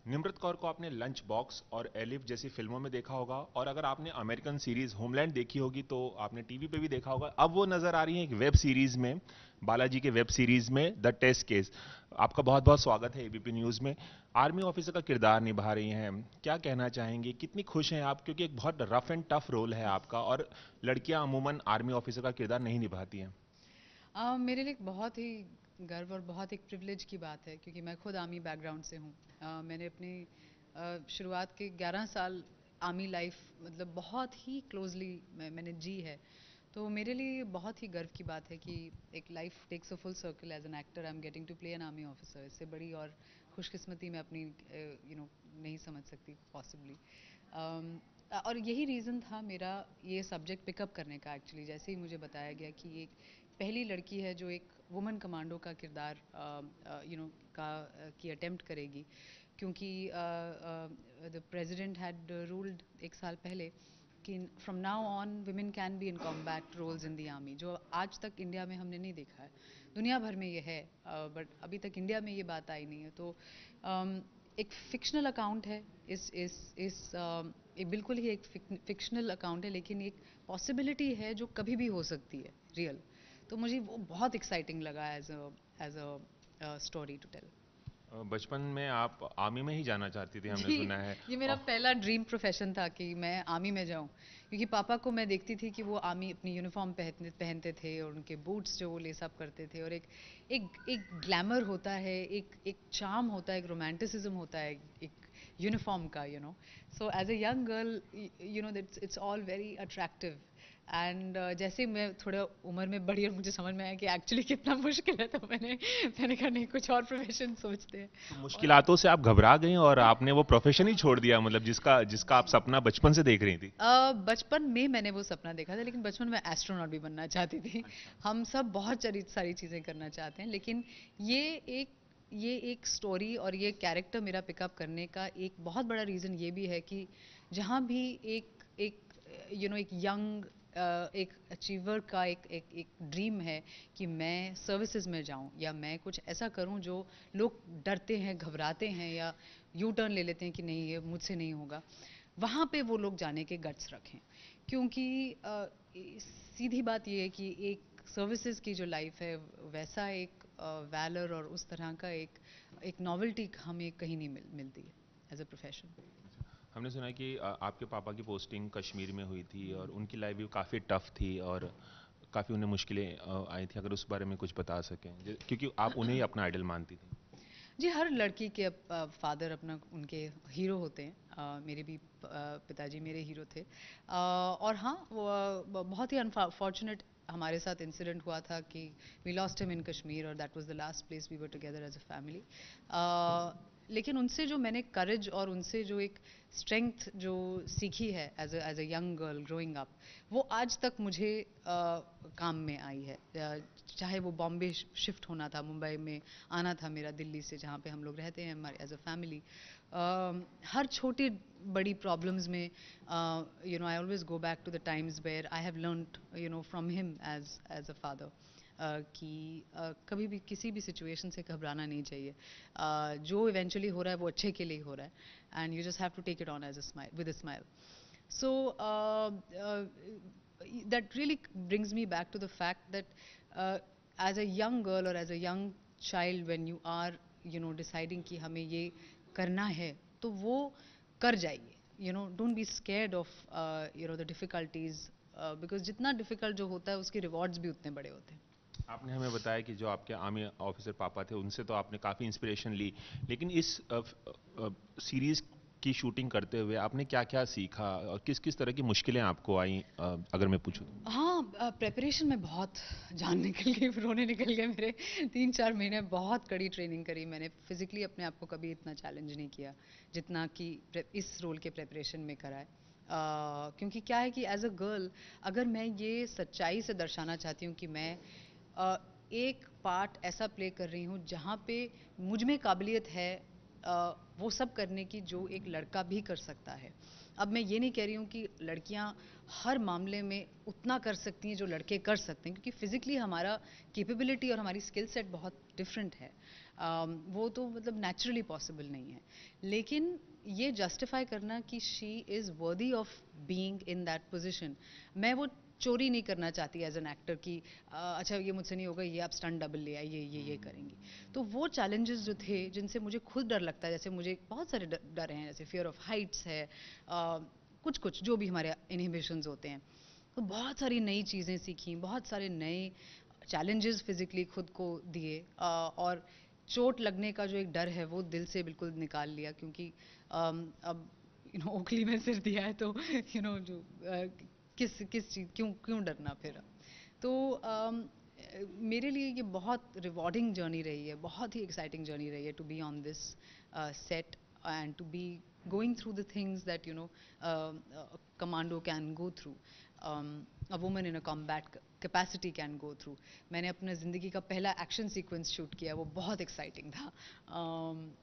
निम्रत कौर को आपने lunch box और एलिफ जैसी फिल्मों में देखा होगा, और अगर आपने अमेरिकन सीरीज होमलैंड देखी होगी तो आपने टीवी पे भी देखा होगा। अब वो नजर आ रही है एक वेब सीरीज में, बालाजी के वेब सीरीज में द टेस्ट केस। आपका बहुत बहुत स्वागत है एबीपी न्यूज में। आर्मी ऑफिसर का किरदार निभा रही हैं, क्या कहना चाहेंगे, कितनी खुश हैं आप, क्योंकि एक बहुत रफ एंड टफ रोल है आपका, और लड़कियां अमूमन आर्मी ऑफिसर का किरदार नहीं निभाती हैं। मेरे लिए एक बहुत ही गर्व और बहुत एक प्रिविलेज की बात है क्योंकि मैं खुद आर्मी बैकग्राउंड से हूँ। मैंने अपनी शुरुआत के 11 साल आर्मी लाइफ मतलब बहुत ही क्लोजली मैंने जी है। तो मेरे लिए ये बहुत ही गर्व की बात है कि एक life takes a full circle as an actor I am getting to play an army officer. इससे बड़ी और खुशकिस्मती मैं अपनी नहीं समझ सकती पॉसिबली। और यही रीज़न था मेरा ये सब्जेक्ट पिकअप करने का। एक्चुअली जैसे ही मुझे बताया गया कि एक पहली लड़की है जो एक वुमन कमांडो का किरदार की अटेम्प्ट करेगी, क्योंकि द प्रेसिडेंट हैड रूल्ड एक साल पहले कि from now on women can be in combat roles in the army, जो आज तक इंडिया में हमने नहीं देखा है। दुनिया भर में ये है, बट अभी तक इंडिया में ये बात आई नहीं है। तो एक फिक्शनल अकाउंट है। ये बिल्कुल ही एक फिक्शनल अकाउंट है, लेकिन एक पॉसिबिलिटी है जो कभी भी हो सकती है रियल। तो मुझे वो बहुत एक्साइटिंग लगा as a story to tell. बचपन में आप आर्मी में ही जाना चाहती थी, हमने जी, सुना है। ये मेरा पहला ड्रीम प्रोफेशन था कि मैं आर्मी में जाऊं, क्योंकि पापा को मैं देखती थी कि वो आर्मी अपनी यूनिफॉर्म पहनते पहनते थे और उनके बूट्स जो वो लेस अप करते थे, और एक ग्लैमर होता है, एक चार्म होता है, एक रोमांटिसिज्म होता है एक यूनिफॉर्म का, so as a young girl, that's it's all very attractive. And जैसे मैं थोड़ा उम्र में बढ़ी और मुझे समझ में आया कि एक्चुअली कितना मुश्किल है, तो मैंने कहा नहीं, कुछ और प्रोफेशन सोचते हैं। तो और मुश्किलातों से आप घबरा गई और आपने वो प्रोफेशन ही छोड़ दिया, मतलब जिसका जिसका आप सपना बचपन से देख रही थी। बचपन में मैंने वो सपना देखा था, लेकिन बचपन में एस्ट्रोनॉट भी बनना चाहती थी। अच्छा। हम सब बहुत सारी सारी चीज़ें करना चाहते हैं, लेकिन ये एक ये एक स्टोरी और ये कैरेक्टर मेरा पिकअप करने का एक बहुत बड़ा रीज़न ये भी है कि जहाँ भी एक एक एक यंग एक अचीवर का एक ड्रीम है कि मैं सर्विसेज में जाऊं या मैं कुछ ऐसा करूं जो लोग डरते हैं, घबराते हैं या यू टर्न ले लेते हैं कि नहीं, ये मुझसे नहीं होगा, वहाँ पे वो लोग जाने के गट्स रखें। क्योंकि सीधी बात ये है कि एक सर्विसेज की जो लाइफ है, वैसा एक वैलर और उस तरह का एक नॉवेल्टी हमें कहीं नहीं मिलती है एज अ प्रोफेशन। हमने सुना है कि आपके पापा की पोस्टिंग कश्मीर में हुई थी और उनकी लाइफ भी काफ़ी टफ थी, और काफ़ी उन्हें मुश्किलें आई थी। अगर उस बारे में कुछ बता सकें, क्योंकि आप उन्हें ही अपना आइडल मानती थी। जी, हर लड़की के फादर अपना उनके हीरो होते हैं। मेरे भी पिताजी मेरे हीरो थे। और हाँ, वो बहुत ही अनफॉर्चुनेट हमारे साथ इंसिडेंट हुआ था कि we lost him in Kashmir, और that was the last place we were together as a family. लेकिन उनसे जो मैंने करेज और उनसे जो एक स्ट्रेंथ जो सीखी है as a young girl growing up, वो आज तक मुझे काम में आई है। चाहे वो बॉम्बे शिफ्ट होना था, मुंबई में आना था मेरा दिल्ली से, जहाँ पे हम लोग रहते हैं हमारे एज अ फैमिली। हर छोटी बड़ी प्रॉब्लम्स में I always go back to the times where I have learned from him as a father, कि कभी भी किसी भी सिचुएशन से घबराना नहीं चाहिए। जो इवेंचुअली हो रहा है वो अच्छे के लिए हो रहा है, and you just have to take it on as a smile, with a smile. So that really brings me back to the fact that as a young girl or as a young child, when you are deciding कि हमें ये करना है, तो वो कर जाइए। Don't be scared of the difficulties, because जितना डिफिकल्ट जो होता है उसके रिवॉर्ड्स भी उतने बड़े होते हैं। आपने हमें बताया कि जो आपके आर्मी ऑफिसर पापा थे उनसे तो आपने काफ़ी इंस्पिरेशन ली, लेकिन इस सीरीज की शूटिंग करते हुए आपने क्या क्या सीखा और किस किस तरह की मुश्किलें आपको आई, अगर मैं पूछूं तो। हाँ, प्रेपरेशन में बहुत जान निकल गई, रोने निकल गए मेरे। 3-4 महीने बहुत कड़ी ट्रेनिंग करी मैंने। फिजिकली अपने आप को कभी इतना चैलेंज नहीं किया जितना कि इस रोल के प्रेपरेशन में करा है। क्योंकि क्या है कि एज अ गर्ल, अगर मैं ये सच्चाई से दर्शाना चाहती हूँ कि मैं अ, एक पार्ट ऐसा प्ले कर रही हूँ जहाँ पे मुझ में काबिलियत है वो सब करने की जो एक लड़का भी कर सकता है। अब मैं ये नहीं कह रही हूँ कि लड़कियाँ हर मामले में उतना कर सकती हैं जो लड़के कर सकते हैं, क्योंकि फिजिकली हमारा कैपेबिलिटी और हमारी स्किल सेट बहुत डिफरेंट है। वो तो मतलब नेचुरली पॉसिबल नहीं है, लेकिन ये जस्टिफाई करना कि she is worthy of being in that position, मैं वो चोरी नहीं करना चाहती एज एन एक्टर कि अच्छा ये मुझसे नहीं होगा, ये आप स्टंट डबल ले आइए, ये करेंगे। तो वो चैलेंजेस जो थे जिनसे मुझे खुद डर लगता है, जैसे मुझे बहुत सारे डर हैं, जैसे फियर ऑफ हाइट्स है, कुछ कुछ जो भी हमारे इनहिबिशंस होते हैं, तो बहुत सारी नई चीज़ें सीखी, बहुत सारे नए चैलेंजेस फिजिकली खुद को दिए, और चोट लगने का जो एक डर है वो दिल से बिल्कुल निकाल लिया, क्योंकि अब ओखली में सिर दिया है तो जो किस किस चीज़ क्यों क्यों डरना फिर। तो मेरे लिए ये बहुत रिवॉर्डिंग जर्नी रही है, बहुत ही एक्साइटिंग जर्नी रही है to be on this set and to be going through the things that a commando can go through, a woman in a combat capacity can go through. मैंने अपने ज़िंदगी का पहला एक्शन सीक्वेंस शूट किया, वो बहुत एक्साइटिंग था,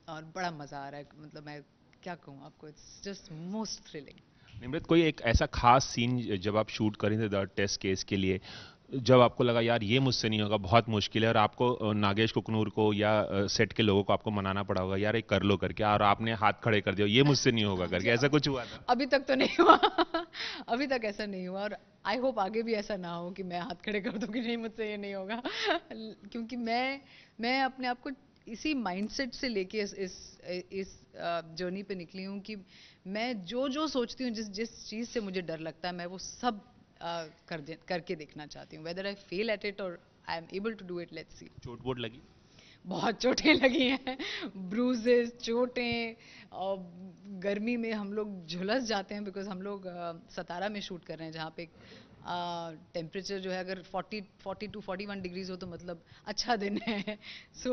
और बड़ा मज़ा आ रहा है, मतलब मैं क्या कहूँ आपको, it's just most thrilling. Nimrit, कोई एक ऐसा खास सीन जब आप शूट कर रहे थे द टेस्ट केस के लिए, जब आपको लगा यार ये मुझसे नहीं होगा, बहुत मुश्किल है, और आपको नागेश कुकनूर को या सेट के लोगों को आपको मनाना पड़ा होगा यार ये कर लो करके, और आपने हाथ खड़े कर दिया ये मुझसे नहीं होगा करके, ऐसा कुछ हुआ था? अभी तक तो नहीं हुआ अभी तक ऐसा नहीं हुआ, और आई होप आगे भी ऐसा ना हो कि मैं हाथ खड़े कर दूं कि नहीं मुझसे ये नहीं होगा क्योंकि मैं अपने आप को इसी माइंडसेट से लेके इस जर्नी पे निकली हूँ कि मैं जो सोचती हूँ, जिस जिस चीज़ से मुझे डर लगता है, मैं वो सब करके देखना चाहती हूँ, whether I fail at it और I am able to do it, let's see. चोट वोट लगी? बहुत चोटें लगी हैं, ब्रूजेस, चोटें, और गर्मी में हम लोग झुलस जाते हैं, बिकॉज हम लोग सतारा में शूट कर रहे हैं, जहाँ पे टेम्परेचर जो है अगर 40 टू 41 डिग्रीज हो तो मतलब अच्छा दिन है सो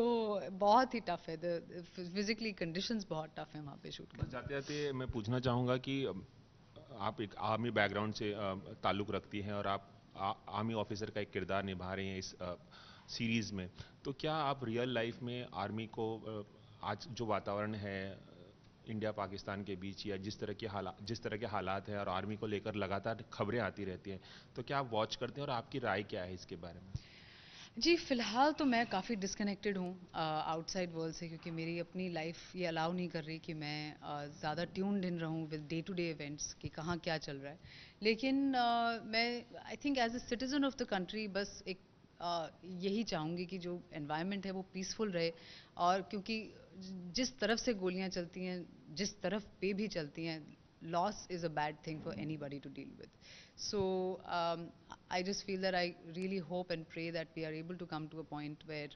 बहुत ही टफ है, फिजिकली कंडीशंस बहुत टफ है वहाँ पे शूट करना। जाते जाते मैं पूछना चाहूँगा कि आप एक आर्मी बैकग्राउंड से ताल्लुक़ रखती हैं, और आप आर्मी ऑफिसर का एक किरदार निभा रही हैं इस सीरीज़ में, तो क्या आप रियल लाइफ में आर्मी को आज जो वातावरण है इंडिया पाकिस्तान के बीच, या जिस तरह के हालात हैं और आर्मी को लेकर लगातार खबरें आती रहती हैं, तो क्या आप वॉच करते हैं और आपकी राय क्या है इसके बारे में? जी, फ़िलहाल तो मैं काफ़ी डिस्कनेक्टेड हूँ आउटसाइड वर्ल्ड से, क्योंकि मेरी अपनी लाइफ ये अलाउ नहीं कर रही कि मैं ज़्यादा ट्यून्ड इन रहूँ with day to day events कि कहाँ क्या चल रहा है। लेकिन मैं I think as a citizen of the country बस एक यही चाहूँगी कि जो एनवायरनमेंट है वो पीसफुल रहे, और क्योंकि जिस तरफ से गोलियाँ चलती हैं, जिस तरफ पे भी चलती हैं, loss is a bad thing for anybody to deal with. So I just feel that I really hope and pray that we are able to come to a point where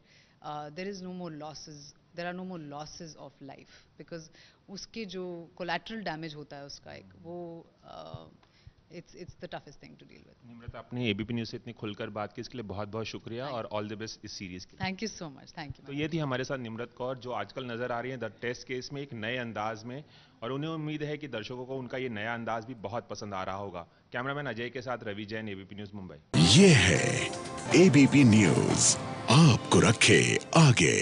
there is no more losses. There are no more losses of life, because उसके जो collateral damage होता है उसका एक वो it's the toughest thing to deal with. निम्रता, आपने ABP news से इतनी खुलकर बात की, इसके लिए बहुत बहुत शुक्रिया, और ऑल द बेस्ट इस सीरीज़ के लिए। Thank you so much, thank you. तो ये थी हमारे साथ निम्रत कौर, जो आजकल नजर आ रही है द टेस्ट केस में एक नए अंदाज में, और उन्हें उम्मीद है कि दर्शकों को उनका ये नया अंदाज भी बहुत पसंद आ रहा होगा। कैमरामैन अजय के साथ रवि जैन, एबीपी न्यूज़ मुंबई। ये है एबीपी न्यूज़, आपको रखे आगे।